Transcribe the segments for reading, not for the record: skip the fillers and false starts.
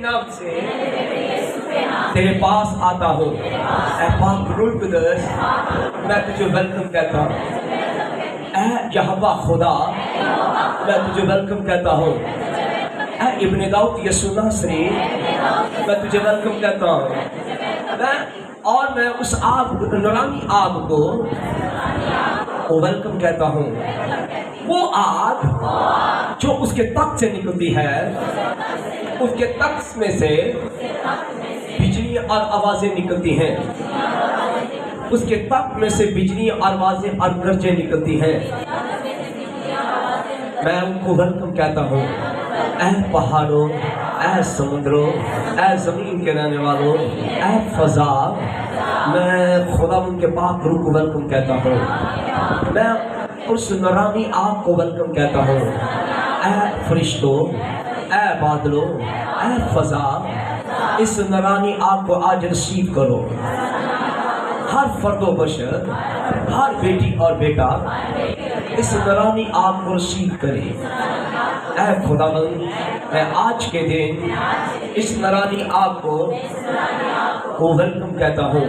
नाम से तेरे पास आता हूँ। ऐ पाक रूह कुद्दूस, मैं तुझे वेलकम कहता हूँ। ऐ यहोवा खुदा, मैं तुझे वेलकम कहता हूँ। ऐ इब्ने दाऊद यीशु नासरी, मैं तुझे वेलकम कहता हूँ। मैं उस आग, नूरानी आग को वेलकम कहता हूँ। वो आग जो उसके तख्त से निकलती है, उसके तख्त में से बिजली और आवाजें निकलती हैं, उसके तख्त में से बिजली आवाजें और गरजें निकलती हैं। मैं उनको वेलकम कहता हूँ। ऐ पहाड़ों, ऐ समुद्रों, ऐ जमीन के रहने वालों, ऐ फजा, मैं खुदा उनके पाक रूह को वेलकम कहता हूँ। मैं उस नूरानी आग को वेलकम कहता हूँ। ऐ फरिश्तों, ऐ बादलों, ऐ फजा, इस नूरानी आग को आज रिसीव करो। हर फर्दो बशर, हर बेटी और बेटा इस नूरानी आग को रिसीव करे। ऐ खुदावंद, मैं आज के दिन इस नूरानी आग को वेलकम कहता हूँ।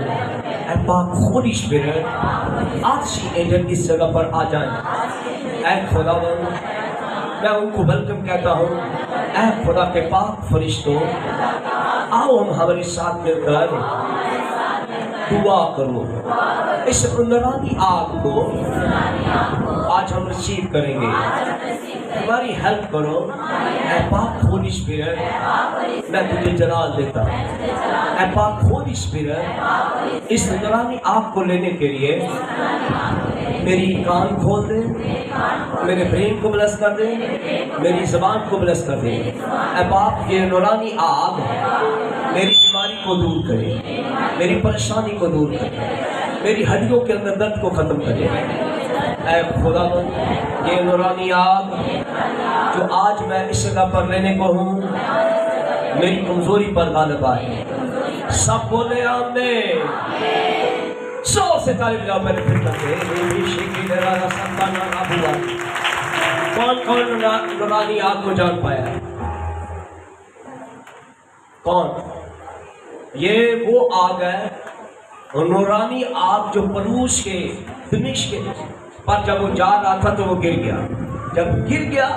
ऐ पाक होली स्पिरिट, आर्ची एंजल इस जगह पर आ जाए। ऐ खुदावंद, मैं उनको वेलकम कहता हूँ। ऐ खुदा के पाक फरिश्तों, आओ हम हमारे साथ मिलकर दुआ करो। इस नूरानी आग को आज हम रिसीव करेंगे। हमारी हेल्प करो। ऐ पाक होली स्पिरिट, मैं तुझे जलाल देता हूँ। ऐ पाक होली स्पिरिट, इस नूरानी आग को लेने के लिए मेरी कान खोल दे, मेरे ब्रेन को ब्लेस कर दे, मेरी जबान को ब्लेस कर दे। ऐ बाप, ये नूरानी आग मेरी बीमारी को दूर करे, मेरी परेशानी को दूर करे, मेरी हड्डियों के अंदर दर्द को खत्म करे। ऐ खुदावंद, ये नूरानी आग जो आज मैं इस जगह पर लेने को हूँ, मेरी कमजोरी पर गालिब आए। सब बोले आमीन। सौ से तारीफ जाओ मेरे फिर कौन कौन नूरानी आग को जान पाया? कौन? ये वो आग है, नूरानी आग जो पलूस के दमिश्क के पर जब वो जा रहा था तो वो गिर गया। जब गिर गया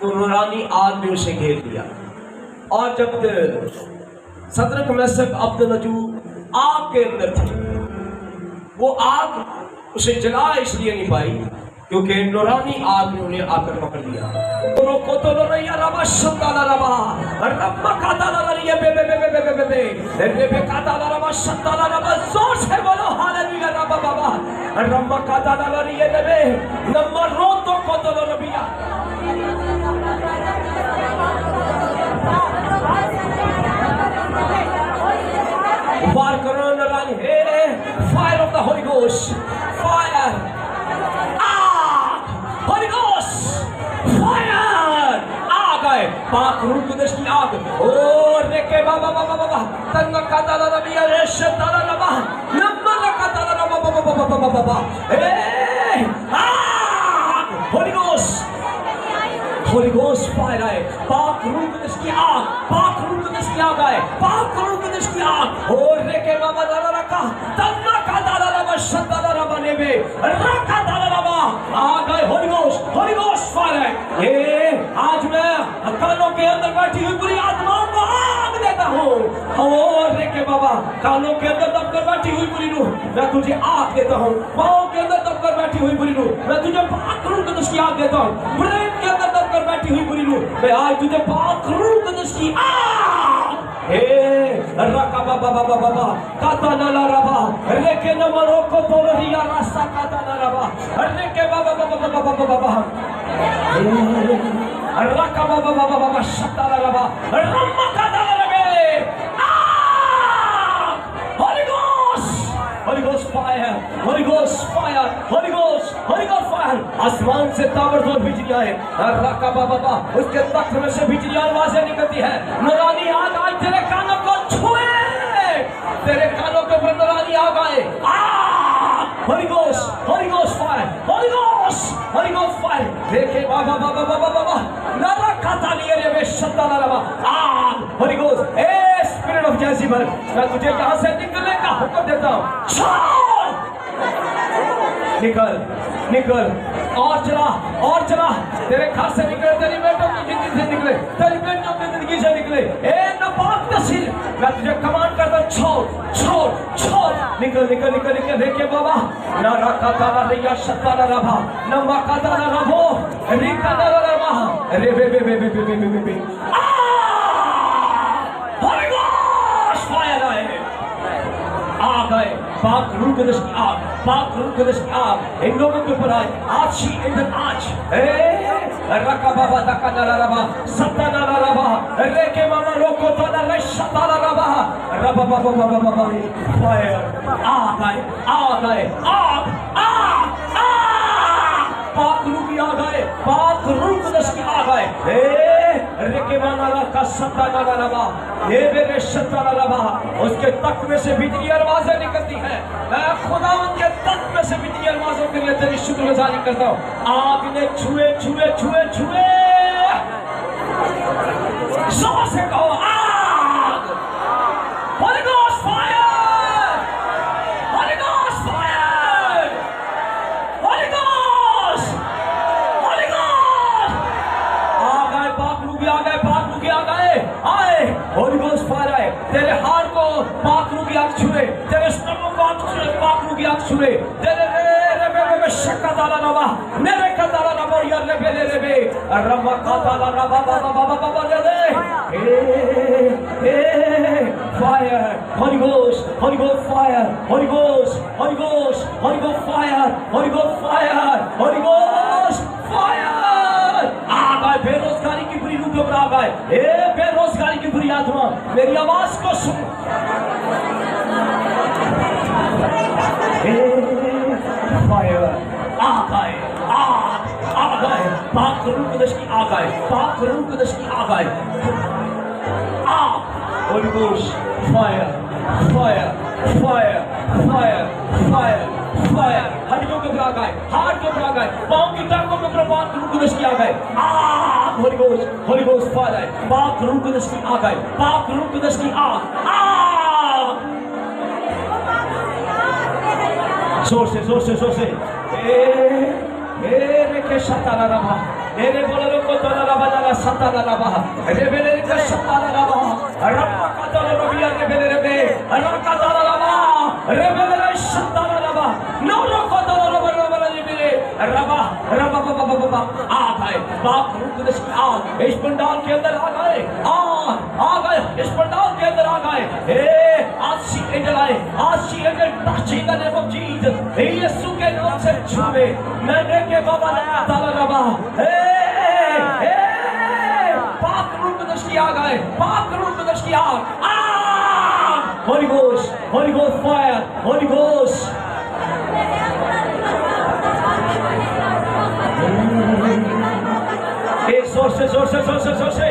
तो नूरानी आग ने उसे घेर लिया। और जब सदरक मेसक अब्दुल्नजूर आग के अंदर थे, वो आग उसे जला इसलिए नहीं पाई क्योंकि नूरानी आग ने उन्हें आकर पकड़ लिया। दोनों को तो लड़ाइया रबा शताला रबा रब्बा काताला लड़ाइया बे बे बे बे बे बे बे बे बे काताला रबा शताला रबा जोर से बोलो हालेलुया रबा बाबा रब्बा काताला लड़ाइया बे बे नंबर रो तो को तो लड़बिया वार करो नूरानी हे fire of the holy ghost fire पाक रूह कुद्दूस की आग और देखे बाबा बाबा बाबा तंग काताला रबिया रेश ताला रबा नंबर काताला रबा बाबा बाबा बाबा बाबा ए आग होली घोस्ट फायर आए। पाक रूह कुद्दूस की आग, पाक रूह कुद्दूस की आग आए, पाक रूह कुद्दूस की आग और देखे बाबा ताला रखा तंग काताला रबा शताला रबा नेबे रखा ताला रबा आ गए। होली घोस्ट फायर है। ये आज मैं कानों के अंदर बैठी हुई पूरी आत्माओं को आग देता हूँ और देखे बाबा कानों के अंदर दबकर बैठी हुई पूरी रूह मैं तुझे आग देता हूँ। पाँव के अंदर दबकर बैठी हुई पूरी रूह मैं तुझे पाक रूह कुद्दूस की आग देता हूँ। ब्रेन के अंदर दबकर बैठी हुई पूरी रूह मैं आज तुझे पाक रूह कुद्दूस की आग हे रका बाबा बाबा बाबा काता नाला रबा रेके नमरो को तोरिया रास्ता काता नाला रबा रेके बाबा बाबा बाबा बाबा बाबा रका बाबा बाबा बाबा शताला रबा रम्मा काता रबे Holi ghost fire, Holi ghost fire, Holi ghost fire. आसमान से ताबड़तोड़ बिजली आए रका बाबा बाबा उसके तख्त में से बिजली आवाजें निकलती है। नूरानी आग आज तेरे कानों को छुए, तेरे कानों के ऊपर नूरानी आग आए। Holi ghost fire, Holi ghost fire. देखे बाबा बाबा बाबा बाबा नारा खाता लिए रे शताला रबा आग होली गोस्ट, ए स्पिरिट ऑफ जेज़ेबेल, मैं तुझे यहाँ से निकलने का हुक्म देता हूँ। निकल निकल और चला, तेरे घर से निकले, तेरी बेटों की जिंदगी से निकले, तेरी बेटों की जिंदगी से निकले। ए नापाक नस्ल, मैं तुझे कमांड करता हूँ, छोड़, निकल रेके बाबा ना रखा ना रिया शता ना रभा ना मकाता ना रभो रिका ना रभा रे बे होली गोस्ट फायर आ गए। पाक रूह कदस की आग इन लोगों के ऊपर आए आज ही, आज रका बाबा दका ना रभा सता ना रभा रेके मामा रोको तो ना रे शता ना रभा रबा बाबा फायर आ गए पाक रूह की आ गए, पाक रूह कदस की आ गए। रेके माना का सता ना रभा ये मेरे शता ना रभा, उसके तक में से भीतरी आवाजें निकलती हैं। मैं खुदा उनके तक में से भीतरी आवाजों के लिए तेरी शुक्रगुजारी करता हूँ। आग ने छुए जोर से कहो आग, holy ghost fire, holy ghost fire, holy ghost आ गए। पाक रूह की आ गए आए होली गोस्ट फायर आए। तेरे हाथ को पाक रूह की आग छुए, तेरे स्टमक को पाक रूह की आग छुए, तेरे शक्का दाला नवा मेरे का दाला नवा यार रे रम्मा का दाला नवा बाबा रे fire holy ghost fire holy ghost fire आ गए। बेरोजगारी की बुरी रूह पर आ गए। बेरोजगारी की बुरी आत्मा मेरी आवाज को सुन। फायर आ गए पाक रूह कदस की आ गए होली गोस्ट फायर हड्डियों के ऊपर आ गए, हाथ के ऊपर आ गए, पाँव की टांगों के ऊपर पाक रूह कदस की आ गए। होली गोस्ट फायर पाक रूह कदस की आ गए, पाक रूह कदस की आग जोर से रे के शताना रभा रे बोले को तो ना रभा ना शताना रभा रे बेले के शताना रभा रब्बा का तो रबिया रे बेले रब्बा का तो रभा रे बेले शताना रभा नो रो को तो रभा रे बेले रभा आ गए। पाक रूह कदस की आग इस पंडाल के अंदर आ गए, इस पंडाल के अंदर आ गए। आज see angel touch in the name of Jesus, यीशु के नाम से छूए मैंने के बाबा ने ताला रबा पाक रूह कदस की आग आए, पाक रूह कदस की आग holy ghost fire holy ghost जोर से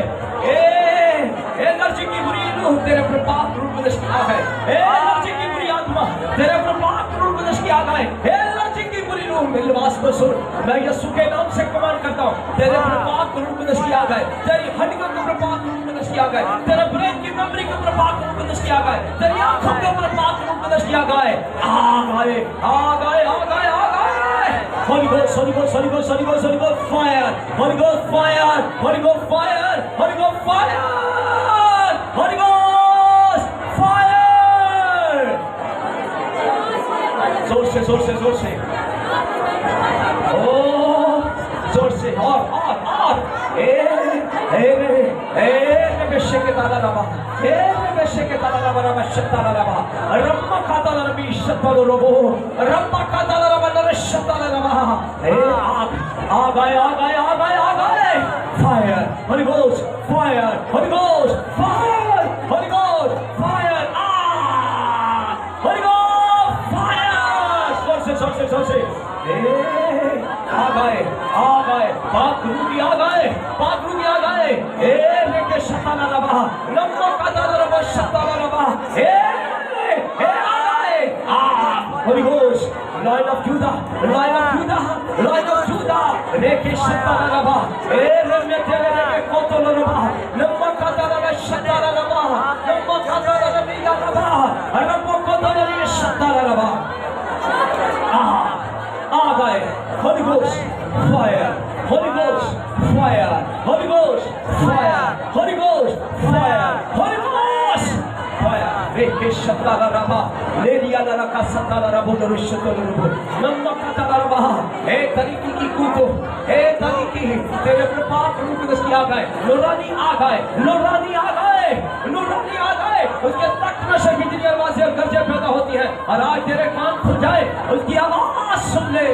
एनर्जी की बुरी रूह तेरे पर पाक रूह कदस की आग है। एनर्जी की बुरी आत्मा तेरे पर पाक रूह कदस की आग है। एनर्जी की बुरी रूह मेरी आवाज को सुन, मैं यीशु के नाम से कमांड करता हूँ, तेरे पर पाक रूह कदस की आग है। तेरी हड्डियों के ऊपर पाक रूह कदस की आग है। तेरे ब्रेन की मेमोरी के ऊपर पाक रूह कदस की आग है। तेरी आंखों के ऊपर पाक रूह कदस की आग है। आ गए Holy Ghost fire, Holy Ghost fire, Holy Ghost fire, Holy Ghost fire, Holy Ghost fire. जोर से oh जोर से और के ताला रबा के ताला रबा शताला रबा रम्मा का ताला रबी शतालो रबो रम्मा का ताला रबा नरे शताला रबा आ गए fire holy ghost fire holy ghost fire holy ghost fire holy ghost fire जोर से आ गए पाक रूह की आ गए लेके शताना रबा नम्मा का ताला रबा शताला रबा Holy Ghost, Lion of Judah, Reke Shatana Raba, Reme Tere Koto Raba, Namma Katara Shatana Raba. शताला रबा लेरिया ला का सताला रबो दरुशतो रबो नम्मा कताला रबा हे तरीकी की कूतो हे तरीकी तेरे प्रपात रूप दृष्टि आ गए नूरानी आ गए नूरानी आ गए नूरानी आ गए उसके तख्त में से बिजली आवाज़ें और गरजें पैदा होती है और आज तेरे कान खुल जाए उसकी आवाज सुन ले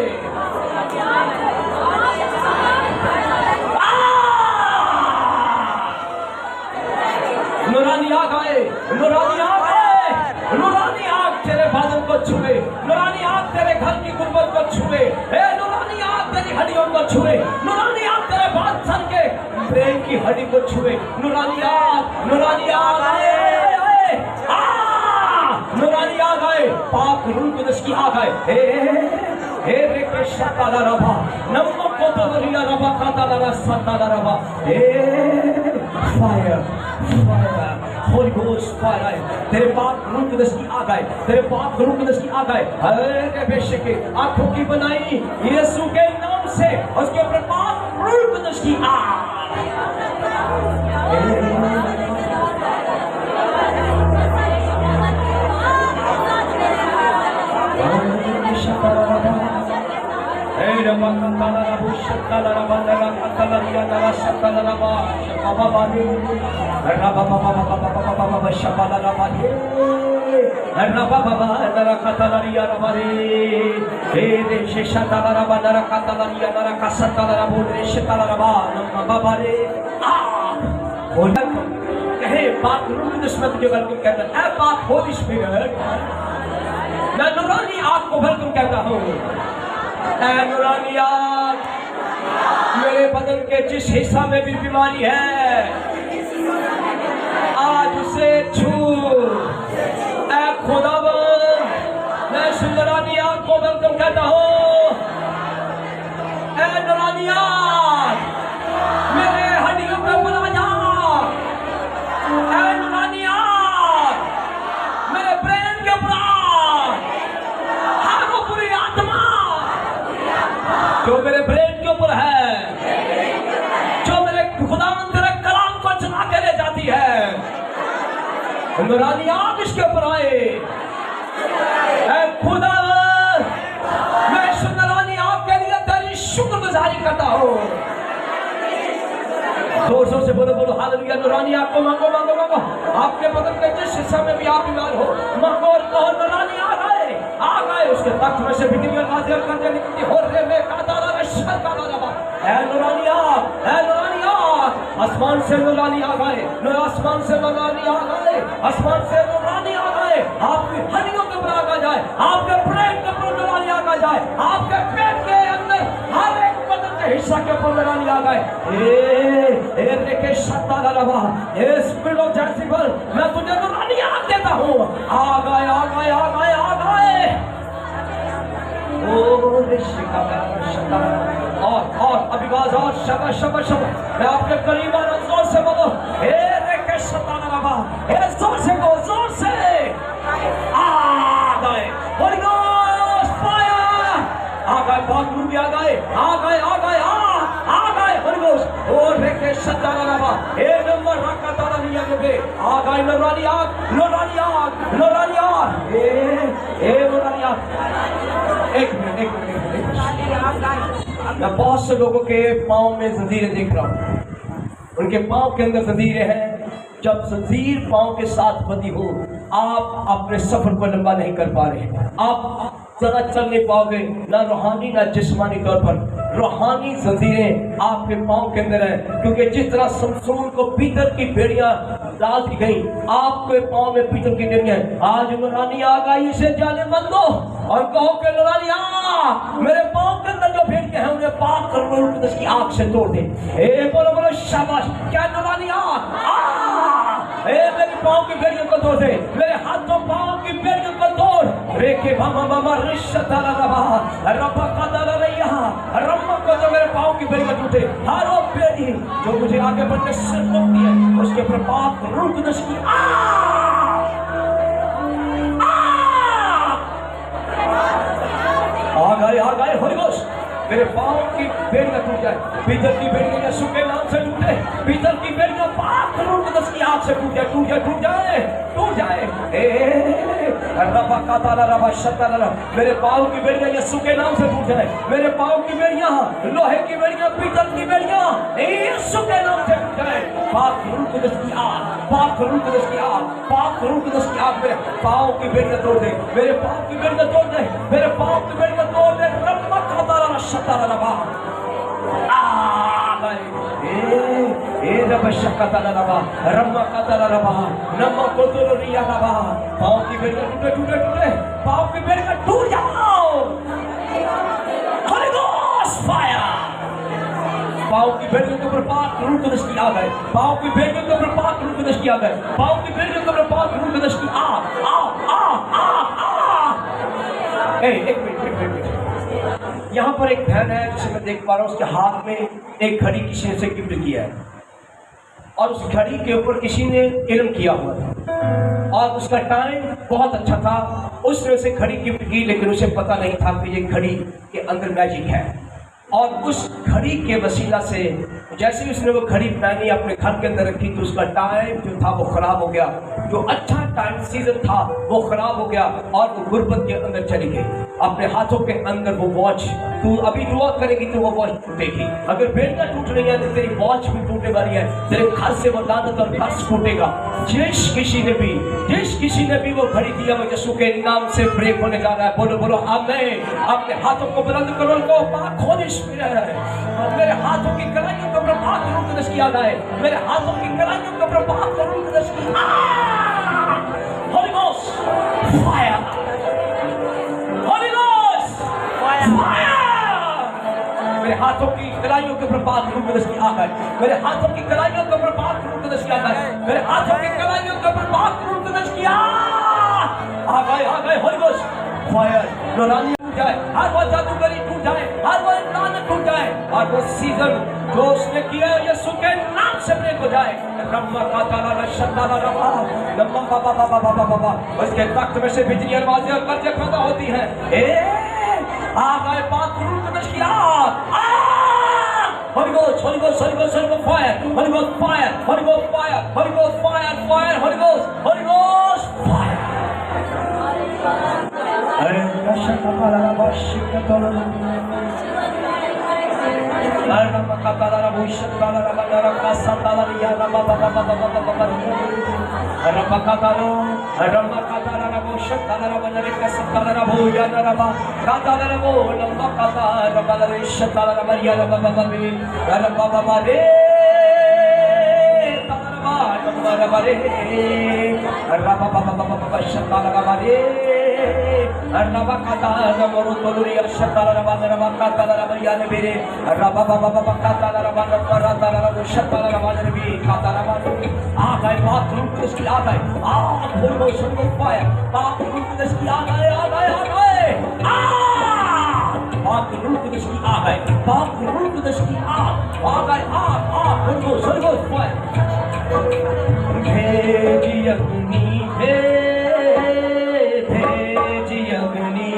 नूरानी आ गए नूरानी आ गए नूरानी आग तेरे बादल को छुए नूरानी आग तेरे घर की गुर्बत को छुए हे नूरानी आग तेरी हड्डियों को छुए नूरानी आग तेरे बादशाह के ब्रेन की हड्डी को छुए नूरानी आग आए नूरानी आ गए पाक रूह कुदस की आ गए हे रे के शताला रबा नम्मा को तो रिया रबा काताला रसाताला रबा हे फायर होली घोस्ट फायर तेरे पाक रूह कुदस की आ गए तेरे पाक रूह कुदस की आ गए अरे बेशक आंखों की बनाई यीशु के नाम से उसके ऊपर पाक रूह कुदस की आ Raba katala rabu shatala raba nala katala riya nala shatala raba shababa bani raba baba baba shabala raba raba baba nala katala riya raba re re shatala raba nala katala riya nala kasatala rabu re shatala raba nama baba re बोला कहे बात रूह कुदस में तुझे welcome कहता है बात Holi spirit मैं नूरानी आग को वेलकम कहता हूँ नूरानी आग मेरे बदन के जिस हिस्सा में भी बीमारी है आज उसे छू खुदावन मैं नूरानी आग को वेलकम कहता हूँ नूरानी आग मेरे हड्डियों पे बुला जा नूरानी आग मेरे ब्रेन के ऊपर हर वो बुरी आत्मा जो मेरे ब्रेन के ऊपर है जो मेरे खुदावंद तेरे कलाम को चला के ले जाती है नूरानी आग इसके ऊपर आए खुदा मैं इस नूरानी आग के लिए तेरी शुक्रगुजारी करता हूँ जोर से बोलो बोलो हालेलुया नूरानी आग को मांगो मांगो मांगो आपके बदन के जिस हिस्सा में भी आप बीमार हो मांगो और कहो नूरानी आ गए उसके तख्त में से बिजली और आवाज़ें गरजें निकलती हो रे में काताला शताला रबा है नूरानी आग आसमान से नूरानी आ गए आसमान से नूरानी आ गए आसमान से नूरानी आ गए आपकी हड्डियों के ऊपर आ जाए आपके ब्रेन के ऊपर नूरानी आ जाए आपके पेट के अंदर हर एक बदन के हिस्सा के ऊपर नूरानी आ गए के शताला रबा स्पिरिट ऑफ जेसिबल मैं तुझे नूरानी आग देता हूँ आ गए और अभी बाज और शबा मैं आपके करीब आना जोर से बोलो रे के शताला रबा जोर से बोलो जोर से आ गए होली घोस्ट फायर आ गए बहुत दूर भी आ गए होली घोस्ट ओ रे के शताला रबा नंबर रखा ताला लिया लोगे आ गए नूरानी आग एक मिनट मैं बहुत से लोगों के पाँव में जंजीरें देख रहा हूँ उनके पाँव के अंदर जंजीरें हैं जब जंजीर पाँव के साथ बंधी हो आप अपने सफर को लंबा नहीं कर पा रहे आप ज़्यादा चल नहीं पाओगे ना रूहानी ना जिस्मानी तौर पर रूहानी जंजीरें आपके पाँव के अंदर है क्योंकि जिस तरह समसून को पीतल की बेड़ियां डाल दी गई आपके पाँव में पीतल की बेड़ियां आज नूरानी आ गई इसे जाने मत दो और कहो कि नूरानी आ मेरे पाँव के अंदर जो भेड़ियां हैं उन्हें पाक कर रूह कुदस की आग से तोड़ दे बोलो बोलो शाबाश क्या नूरानी आ मेरी पाँव की बेड़ियों को तोड़ दे मेरे हाथों पाँव की बेड़ियों को तोड़ रेखे मामा रिश्ता रबा काताला रैया रम्मा को तो मेरे पाँव की बेड़ियां टूटे हर वो बेड़ी जो मुझे आगे बढ़ने से रोकती है उसके ऊपर पाक रूह कुदस की आ गए होली घोस्ट मेरे पाँव की बेड़ियां टूट जाए पीतल की बेड़ियां यीशु के नाम से टूटे पीतल की बेड़ियां पाक पाक रूह कुदस की आग से टूट जाए, टूट जाए, टूट जाए, टूट जाए। रबा काताला रबा शताला, मेरे पाँव की बेड़ियां यीशु के नाम से टूट जाए। मेरे पाँव की बेड़ियां, लोहे की बेड़ियां, पीतल की बेड़ियां यीशु के नाम से टूट जाए। पाक रूह कुदस की आग, पाक रूह कुदस की आग, पाक रूह कुदस की आग मेरे पाँव की बेड़ियां तोड़ दे, मेरे पाँव की बेड़ियां तोड़ दे, मेरे पाँव की बेड़ियां तोड़ दे। रबा काताला शताला रबा पाँव की बेड़ियां टूटे, टूटे, टूटे, पाँव की बेड़ियां टूट जाओ। Holy Ghost fire, पाँव की बेड़ियों के ऊपर पाक रूह कुदस की आग है, पाँव की बेड़ियों के ऊपर पाक रूह कुदस की आग है, पाँव की बेड़ियों के ऊपर पाक रूह कुदस की आग, आग, आग, आग, आग। एक मिनट, यहाँ पर एक बहन है जिसे मैं देख पा रहा हूँ, उसके हाथ में एक घड़ी किसी ने से गिफ्ट किया है और उस घड़ी के ऊपर किसी ने इल्म किया हुआ था और उसका टाइम बहुत अच्छा था। उसने उसे घड़ी गिफ्ट की, लेकिन उसे पता नहीं था कि ये घड़ी के अंदर मैजिक है। और उस घड़ी के वसीला से जैसे ही उसने वो घड़ी पहनी, अपने घर के अंदर रखी, तो उसका टाइम जो था वो खराब हो गया। जो अच्छा टाइम सीजन था वो खराब हो गया और वो गुर्बत के अंदर चली गई। अपने हाथों के अंदर वो वॉच, तू अभी दुआ करेगी तो वो वॉच टूटेगी। अगर बेड़ियां टूट रही है तो तेरी वॉच भी टूटने वाली है, तेरे घर से वो लानत और कर्ज टूटेगा। जिस किसी ने भी वो घड़ी दिया, वो यीशु के नाम से ब्रेक होने जा रहा है। बोलो बोलो आमीन। अपने हाथों को बुलंद करो, को पाक होने मेरे हाथों की कलाइयों को पाक रूह कुदस की आग आए, मेरे हाथों की कलाइयों को पाक रूह कुदस की आग। Holy Ghost fire, Holy Ghost fire। मेरे हाथों की कलाइयों के पाक रूह कुदस की आग आए, मेरे हाथों की कलाइयों के पाक रूह कुदस की आग आए, मेरे हाथों की कलाइयों के पाक रूह कुदस की आग आ गए। Holy Ghost fire, नौरानी टूट जाए, हर वो जादूगरी टूट जाए, हर वो लानत टूट जाए और वो सीजन जो उसने किया यीशु के नाम से ब्रेक हो जाए। रब्बा काताला शताला रबा लम्मा बाबा बाबा बाबा बाबा, उसके तख्त में से बिजली आवाजें और कर्जे पैदा होती हैं। आ गए पाक रूह कुदस की आग। Holy Ghost, Holy Ghost, Holy Ghost, Holy Ghost fire, Holy Ghost fire, Holy Ghost fire, Holy Ghost fire, fire, Holy Ghost, Holy Ghost fire। अरे शताला रबा शिकतला Rama katala rabu shatala rabana kasatala ya rama baba baba baba baba Rama katala rabu shatala rabana kasatala rabu ya rama katala rabu lamba katala rabana shatala rabana ya rama baba baba re rama re rama baba baba shatala rabana Rama katala moru toluri shatala rabana rama katala rabana ya bere Rama baba baba katala rabana paratala rabu shatala rabana bi katala rabana आ गए पाक रूह कुदस की आ गए Holy Ghost fire पाक रूह कुदस की आ गए पाक रूह कुदस की आ गए पाक रूह कुदस की आ गए Holy Ghost fire भेजी अग्नि भेजी अग्नि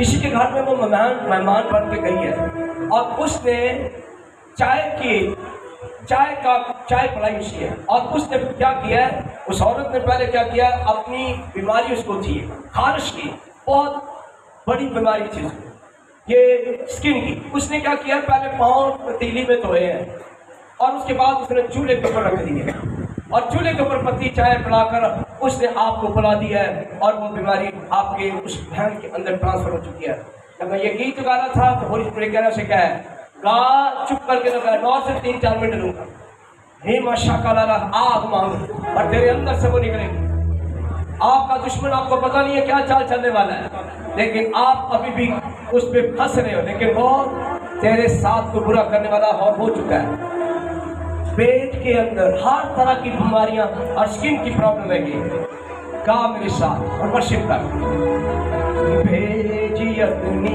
किसी के घर में वो मेहमान बन के गई है और उसने चाय पिलाई उसी है। और उसने क्या किया है, उस औरत ने पहले क्या किया, अपनी बीमारी उसको थी खारिश की, बहुत बड़ी बीमारी थी उसको, ये स्किन की। उसने क्या किया, पहले पाँव पतीली में धोए हैं और उसके बाद उसने चूल्हे के ऊपर रख दिए और चूल्हे के ऊपर पत्ती चाय पिलाकर उसने आपको पिला दिया है और वो बीमारी आपके उस बहन के अंदर ट्रांसफर हो चुकी है। जब मैं ये गीत गा रहा था तो होली स्पिरिट कहना से क्या है, गा चुप करके लगा 9 से 3-4 मिनट लूंगा, हे माशा का लाला आग मांग और तेरे अंदर से वो निकलेगी। आपका दुश्मन आपको पता नहीं है क्या चाल चलने वाला है, लेकिन आप अभी भी उस पर फंस रहे हो, लेकिन वो तेरे साथ को बुरा करने वाला और हो चुका है। पेट के अंदर हर तरह की बीमारियां और स्किन की प्रॉब्लम है ये। गा मेरे साथ और वर्शिप कर, भेजी अग्नि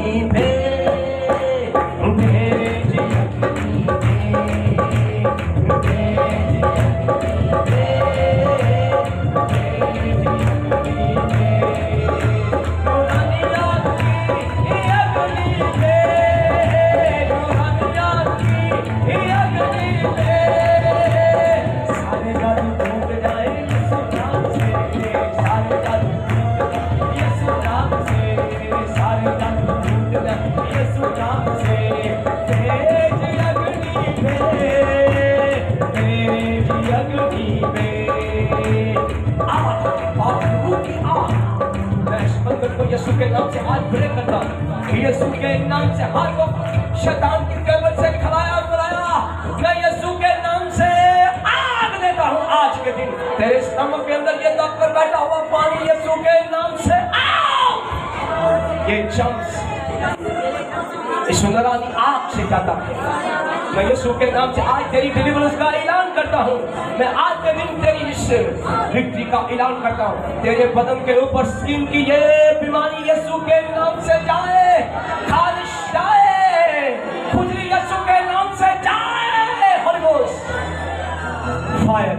यीशु के नाम से आज ब्रेक करता हूँ, यीशु के नाम से हर को शैतान की कब्र से खिलाया बुलाया, मैं यीशु के नाम से आग देता हूँ आज के दिन। तेरे स्टमक के अंदर ये दबकर बैठा हुआ पानी यीशु के नाम से आओ। ये चम्स इस सुंदरानी आग से जाता है। मैं यीशु के नाम से आज तेरी डिलीवरेंस का ऐलान करता हूँ। मैं आज के दिन तेरी इस विक्ट्री का ऐलान करता हूँ। तेरे बदन के ऊपर स्किन की ये बीमारी यीशु के नाम से जाए, खारिश जाए, खुजली यीशु के नाम से जाए। होली गोस्ट फायर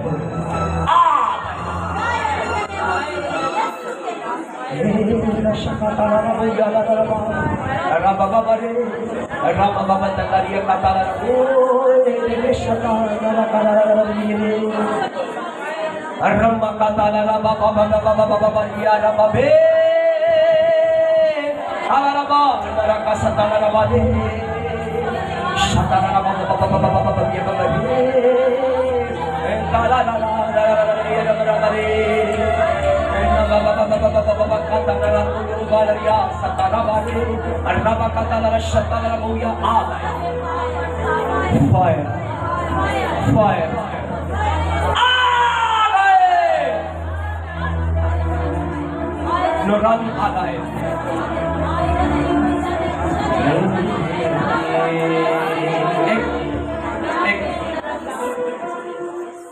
नूरानी आ गए।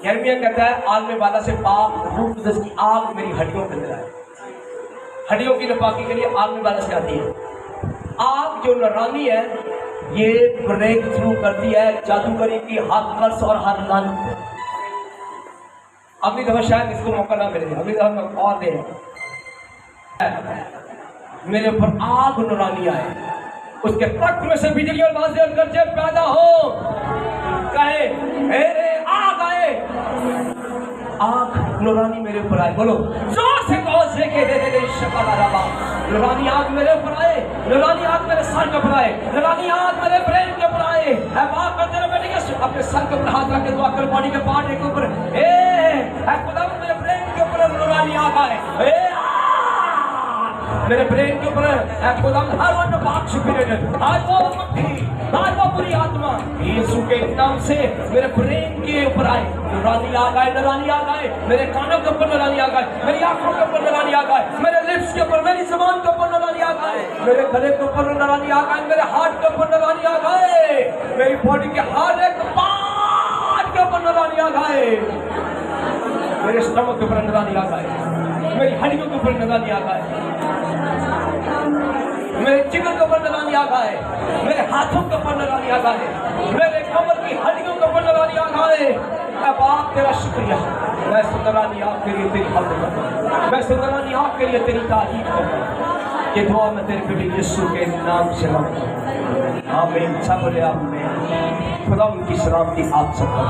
यिर्मयाह कहता है आलमे वाला से पाक रूह कुदस की आग मेरी हड्डियों के अंदर है। हड्डियों की नपाकी के लिए आलमे वाला से आती है आग। जो नूरानी है ये ब्रेक थ्रू करती है जादूगरी की हर कर्स और हर लानत। अगली दफा शायद इसको मौका ना मिले, अगली दफा और दे मेरे ऊपर आग नूरानी आए, उसके तख्त में से बिजली और बादल और गरजे पैदा हो, कहे मेरे आग आए, आग नूरानी मेरे ऊपर आए। बोलो जोर से कहो से के दे शक्ल रबा। नूरानी आग मेरे ऊपर आए, नूरानी आग मेरे सर के ऊपर आए, नूरानी आग मेरे ब्रेन के ऊपर आए। ऐ बाप करते रहो बेटे, अपने सर के ऊपर हाथ रख के दुआ कर, बॉडी के पार्ट के ऊपर खुदा मेरे ब्रेन के ऊपर नूरानी आग आए, मेरे ब्रेन के ऊपर खुदा हर वन पाक स्पिरिट, आज वो मक्खी, आज वो बुरी आत्मा यीशु के नाम से मेरे ब्रेन के ऊपर आए, नूरानी आग आए, नूरानी आग आए। मेरे कानों के ऊपर नूरानी आग आए, मेरी आंखों के ऊपर नूरानी आग आए, मेरे लिप्स के ऊपर, मेरी जुबान के ऊपर नूरानी आग आए, मेरे गले के ऊपर नूरानी आग आए, मेरे हार्ट के ऊपर नूरानी आग आए, मेरी बॉडी के हर एक पार्ट के ऊपर नूरानी आग आए, मेरे स्टमक के ऊपर नूरानी आग आए, मेरी हड्डियों के ऊपर नूरानी आग आए, मेरे जिगर के ऊपर नूरानी आग आए, मेरे हाथों के ऊपर नूरानी आग आए, मेरे कमर की हड्डियों के ऊपर नूरानी आग आए। बाप तेरा शुक्रिया, मैं सुंदरानी आग के लिए तेरी मदद करता हूँ, मैं सुंदरानी आग के लिए तेरी तारीफ करता हूँ। ये दुआ मैं तेरे बेटे यीशु के नाम से मांगता हूं, आमीन। सब बोले आमीन। खुदा उनकी सलामती आप सबका